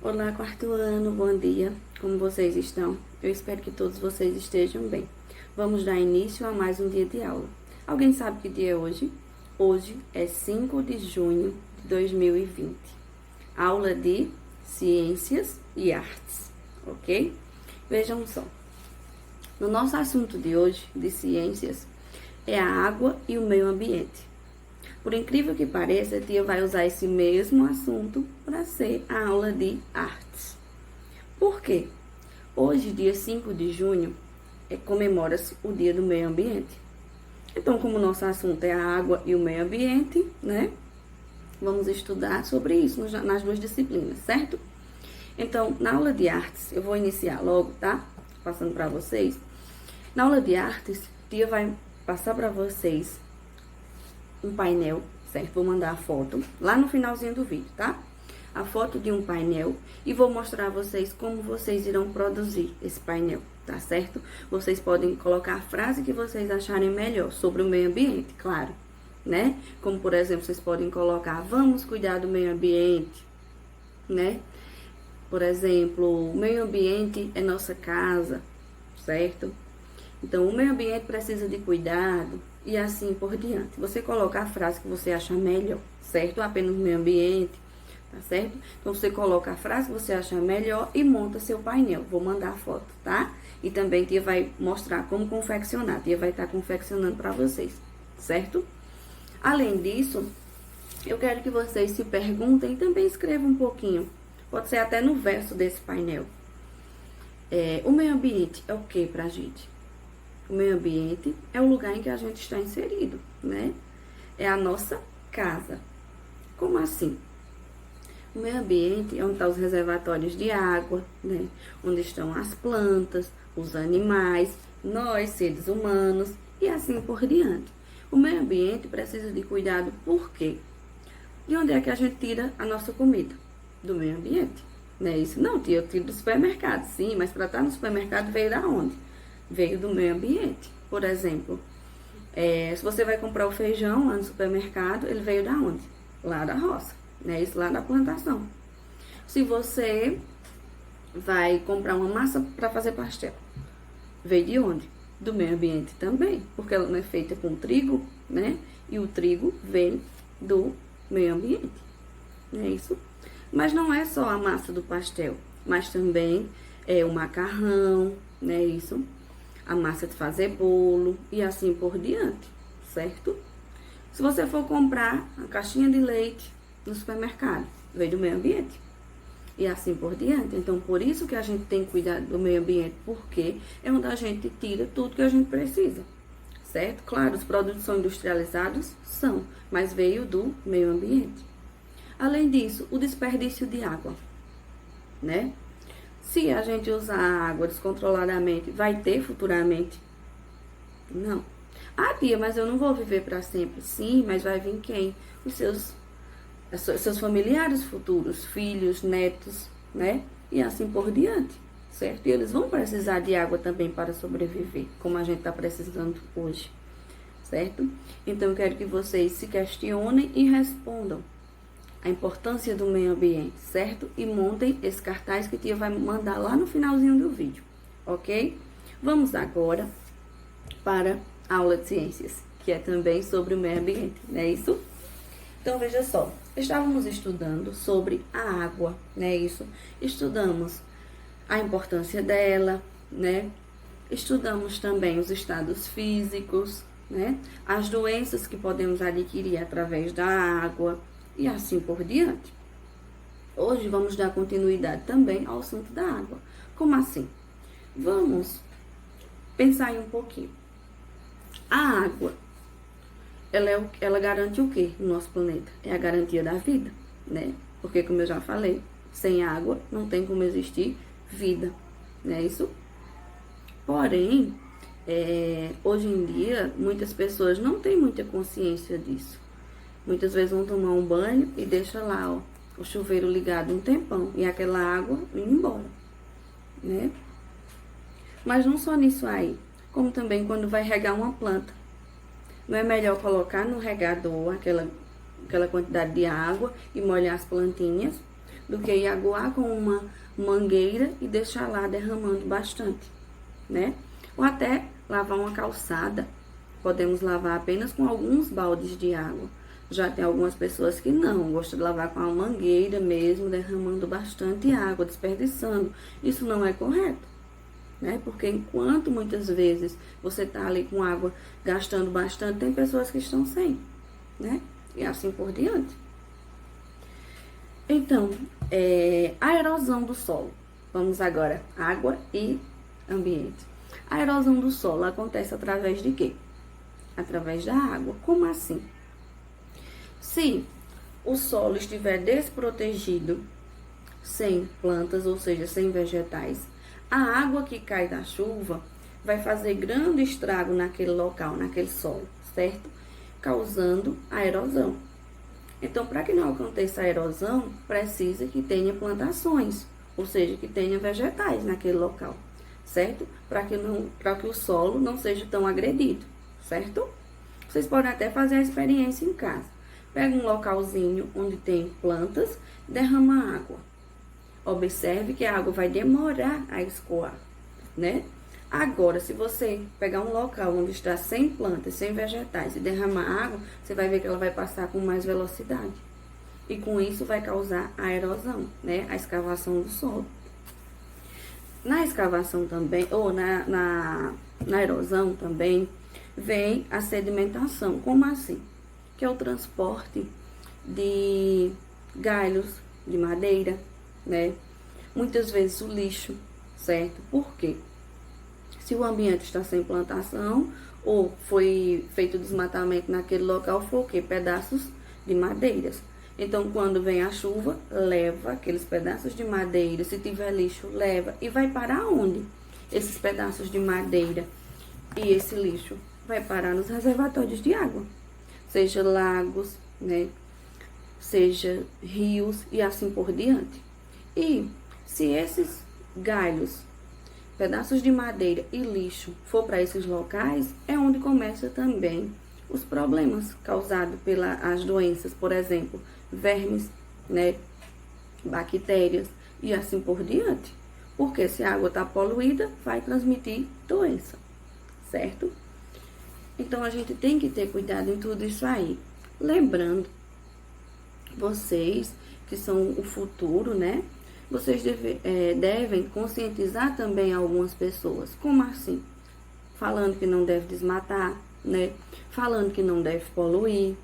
Olá, quarto ano, bom dia. Como vocês estão? Eu espero que todos vocês estejam bem. Vamos dar início a mais um dia de aula. Alguém sabe que dia é hoje? Hoje é 5 de junho de 2020. Aula de Ciências e Artes, ok? Vejam só. No nosso assunto de hoje, de ciências, é a água e o meio ambiente. Por incrível que pareça, a tia vai usar esse mesmo assunto para ser a aula de artes. Por quê? Hoje, dia 5 de junho, comemora-se o Dia do Meio Ambiente. Então, como o nosso assunto é a água e o meio ambiente, né? Vamos estudar sobre isso nas duas disciplinas, certo? Então, na aula de artes, eu vou iniciar logo, tá? Passando para vocês. Na aula de artes, a tia vai passar para vocês um painel, certo? Vou mandar a foto lá no finalzinho do vídeo, tá? A foto de um painel e vou mostrar a vocês como vocês irão produzir esse painel, tá certo? Vocês podem colocar a frase que vocês acharem melhor sobre o meio ambiente, claro, né? Como, por exemplo, vocês podem colocar, vamos cuidar do meio ambiente, né? Por exemplo, o meio ambiente é nossa casa, certo? Então, o meio ambiente precisa de cuidado e assim por diante. Você coloca a frase que você acha melhor, certo? Apenas o meio ambiente, tá certo? Então, você coloca a frase que você acha melhor e monta seu painel. Vou mandar a foto, tá? E também a tia vai mostrar como confeccionar. A tia vai estar confeccionando para vocês, certo? Além disso, eu quero que vocês se perguntem e também escrevam um pouquinho. Pode ser até no verso desse painel. O meio ambiente é o que pra gente? O meio ambiente é o lugar em que a gente está inserido, né? É a nossa casa. Como assim? O meio ambiente é onde estão os reservatórios de água, né? Onde estão as plantas, os animais, nós, seres humanos, e assim por diante. O meio ambiente precisa de cuidado por quê? De onde é que a gente tira a nossa comida? Do meio ambiente. Não é isso? Não, tia, eu tiro do supermercado, sim, mas para estar no supermercado veio da onde? Veio do meio ambiente. Por exemplo, se você vai comprar o feijão lá no supermercado, ele veio da onde? Lá da roça, né? Isso lá da plantação. Se você vai comprar uma massa para fazer pastel, veio de onde? Do meio ambiente também, porque ela não é feita com trigo, né? E o trigo vem do meio ambiente, não é isso? Mas não é só a massa do pastel, mas também é o macarrão, né? Isso, a massa de fazer bolo e assim por diante, certo? Se você for comprar a caixinha de leite no supermercado, veio do meio ambiente e assim por diante. Então, por isso que a gente tem que cuidar do meio ambiente, porque é onde a gente tira tudo que a gente precisa, certo? Claro, os produtos são industrializados, são, mas veio do meio ambiente. Além disso, o desperdício de água, né? Se a gente usar a água descontroladamente, vai ter futuramente? Não. Ah, tia, mas eu não vou viver para sempre. Sim, mas vai vir quem? Os seus familiares futuros, filhos, netos, né? E assim por diante, certo? E eles vão precisar de água também para sobreviver, como a gente está precisando hoje, certo? Então, eu quero que vocês se questionem e respondam a importância do meio ambiente, certo? E montem esse cartaz que a tia vai mandar lá no finalzinho do vídeo, ok? Vamos agora para a aula de ciências, que é também sobre o meio ambiente, não é isso? Então, veja só, estávamos estudando sobre a água, né? Isso, estudamos a importância dela, né? Estudamos também os estados físicos, né? As doenças que podemos adquirir através da água, e assim por diante. Hoje vamos dar continuidade também ao assunto da água. Como assim? Vamos pensar em um pouquinho. A água, ela garante o quê no nosso planeta? É a garantia da vida, né? Porque, como eu já falei, sem água não tem como existir vida, não é isso? Porém, hoje em dia, muitas pessoas não têm muita consciência disso. Muitas vezes vão tomar um banho e deixa lá, ó, o chuveiro ligado um tempão e aquela água indo embora, né? Mas não só nisso aí, como também quando vai regar uma planta. Não é melhor colocar no regador aquela quantidade de água e molhar as plantinhas do que ir aguar com uma mangueira e deixar lá derramando bastante, né? Ou até lavar uma calçada. Podemos lavar apenas com alguns baldes de água. Já tem algumas pessoas que não, gostam de lavar com a mangueira mesmo, derramando bastante água, desperdiçando. Isso não é correto, né? Porque enquanto muitas vezes você tá ali com água gastando bastante, tem pessoas que estão sem, né? E assim por diante. Então, a erosão do solo. Vamos agora, água e ambiente. A erosão do solo acontece através de quê? Através da água. Como assim? Se o solo estiver desprotegido, sem plantas, ou seja, sem vegetais, a água que cai da chuva vai fazer grande estrago naquele local, naquele solo, certo? Causando a erosão. Então, para que não aconteça a erosão, precisa que tenha plantações, ou seja, que tenha vegetais naquele local, certo? Para que o solo não seja tão agredido, certo? Vocês podem até fazer a experiência em casa. Pega um localzinho onde tem plantas, derrama água. Observe que a água vai demorar a escoar, né? Agora, se você pegar um local onde está sem plantas, sem vegetais e derramar água, você vai ver que ela vai passar com mais velocidade. E com isso vai causar a erosão, né? A escavação do solo. Na escavação também, ou na erosão também, vem a sedimentação. Como assim? Que é o transporte de galhos de madeira, né? Muitas vezes o lixo, certo? Por quê? Se o ambiente está sem plantação ou foi feito desmatamento naquele local, foi o quê? Pedaços de madeiras. Então, quando vem a chuva, leva aqueles pedaços de madeira. Se tiver lixo, leva. E vai parar onde? Esses pedaços de madeira e esse lixo vai parar nos reservatórios de água. Seja lagos, né? Seja rios e assim por diante. E se esses galhos, pedaços de madeira e lixo for para esses locais, é onde começa também os problemas causados pelas doenças, por exemplo, vermes, né, bactérias e assim por diante. Porque se a água está poluída, vai transmitir doença, certo? Então a gente tem que ter cuidado em tudo isso aí. Lembrando, vocês que são o futuro, né? Vocês devem conscientizar também algumas pessoas. Como assim? Falando que não deve desmatar, né? Falando que não deve poluir,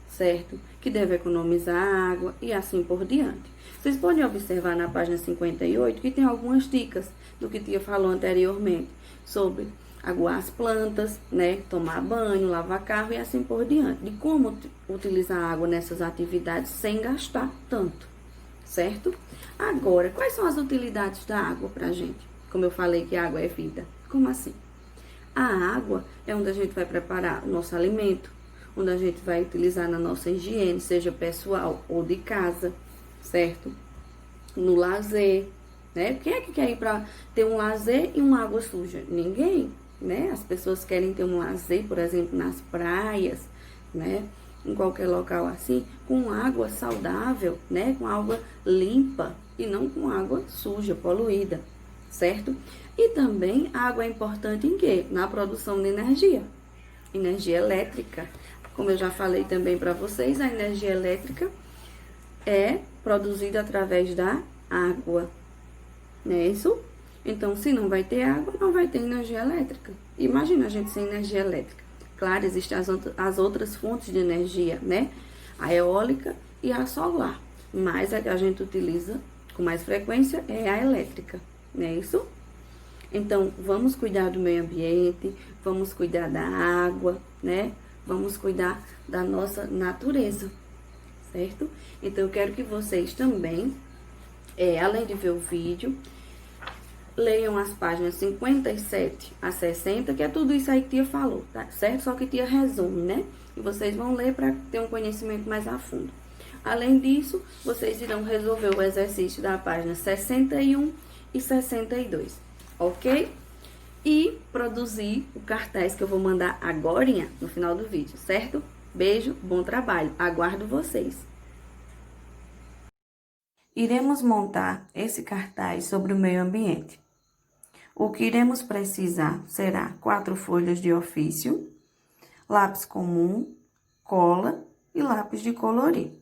certo? Que deve economizar água e assim por diante. Vocês podem observar na página 58 que tem algumas dicas do que Tia falou anteriormente sobre aguar as plantas, né? Tomar banho, lavar carro e assim por diante. De como utilizar a água nessas atividades sem gastar tanto, certo? Agora, quais são as utilidades da água pra gente? Como eu falei que a água é vida. Como assim? A água é onde a gente vai preparar o nosso alimento, onde a gente vai utilizar na nossa higiene, seja pessoal ou de casa, certo? No lazer, né? Quem é que quer ir para ter um lazer e uma água suja? Ninguém, né? As pessoas querem ter um lazer, por exemplo, nas praias, né? Em qualquer local assim, com água saudável, né? Com água limpa e não com água suja, poluída, certo? E também a água é importante em quê? Na produção de energia, energia elétrica. Como eu já falei também para vocês, a energia elétrica é produzida através da água, não é isso? Então, se não vai ter água, não vai ter energia elétrica. Imagina a gente sem energia elétrica. Claro, existem as outras fontes de energia, né? A eólica e a solar. Mas a que a gente utiliza com mais frequência é a elétrica, não é isso? Então, vamos cuidar do meio ambiente, vamos cuidar da água, né? Vamos cuidar da nossa natureza, certo? Então, eu quero que vocês também, além de ver o vídeo, leiam as páginas 57 a 60, que é tudo isso aí que Tia falou, tá certo? Só que Tia resume, né? E vocês vão ler para ter um conhecimento mais a fundo. Além disso, vocês irão resolver o exercício da página 61 e 62, ok? E produzir o cartaz que eu vou mandar agorinha no final do vídeo, certo? Beijo, bom trabalho, aguardo vocês! Iremos montar esse cartaz sobre o meio ambiente. O que iremos precisar será 4 folhas de ofício, lápis comum, cola e lápis de colorir.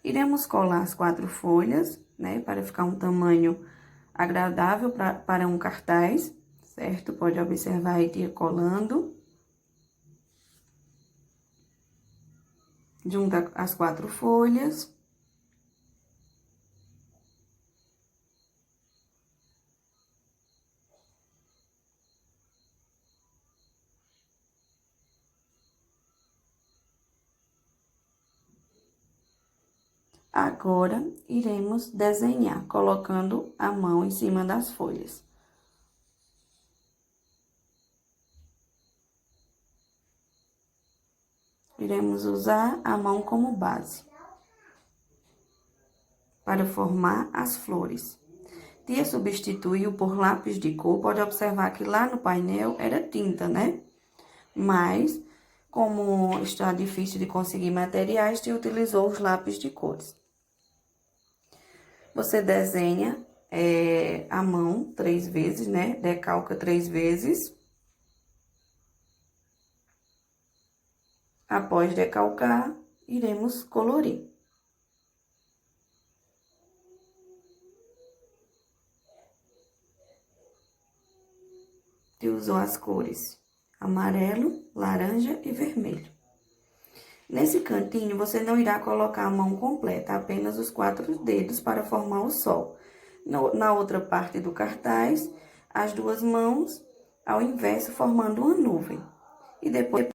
Iremos colar as 4 folhas, né, para ficar um tamanho agradável para um cartaz, certo? Pode observar aí tia colando. Junta as 4 folhas. Agora, iremos desenhar, colocando a mão em cima das folhas. Iremos usar a mão como base para formar as flores. Tia substituiu por lápis de cor, pode observar que lá no painel era tinta, né? Mas, como está difícil de conseguir materiais, tia utilizou os lápis de cores. Você desenha a mão 3 vezes, né? Decalca 3 vezes. Após decalcar, iremos colorir. E usou as cores amarelo, laranja e vermelho. Nesse cantinho, você não irá colocar a mão completa, apenas os 4 dedos para formar o sol. Na outra parte do cartaz, as 2 mãos ao inverso, formando uma nuvem. E depois